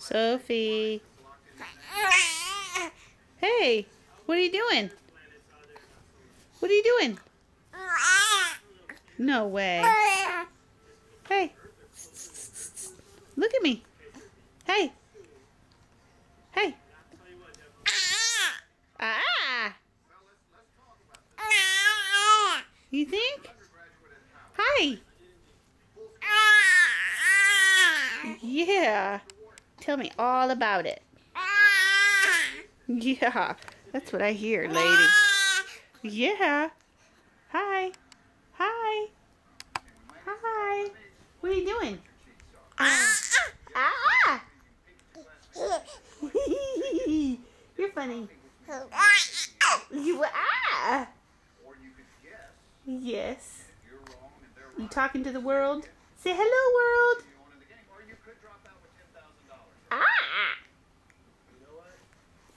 Sophie. Hey, what are you doing? What are you doing? No way. Hey. Look at me. Hey. Hey. Ah. You think? Hi. Yeah. Tell me all about it. Yeah. That's what I hear, lady. Yeah. Hi. Hi. Hi. What are you doing? Ah. You're funny. You Yes. You talking to the world? Say hello, world. Ah.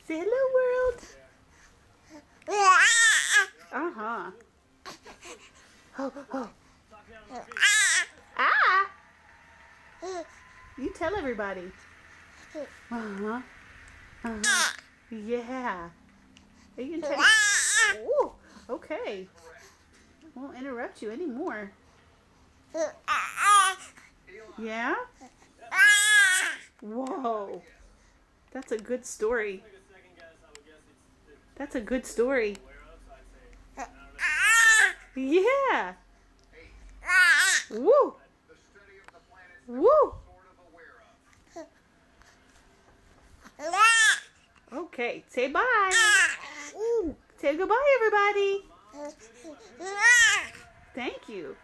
Say hello, world. Uh-huh. Oh. Ah. You tell everybody. Uh-huh. Uh-huh. Yeah. Are you gonna tell? Ooh, okay. Won't interrupt you anymore. Yeah? Whoa. That's a good story. That's a good story. Yeah. Woo. Woo. Okay, say bye. Ooh, say goodbye, everybody. Thank you.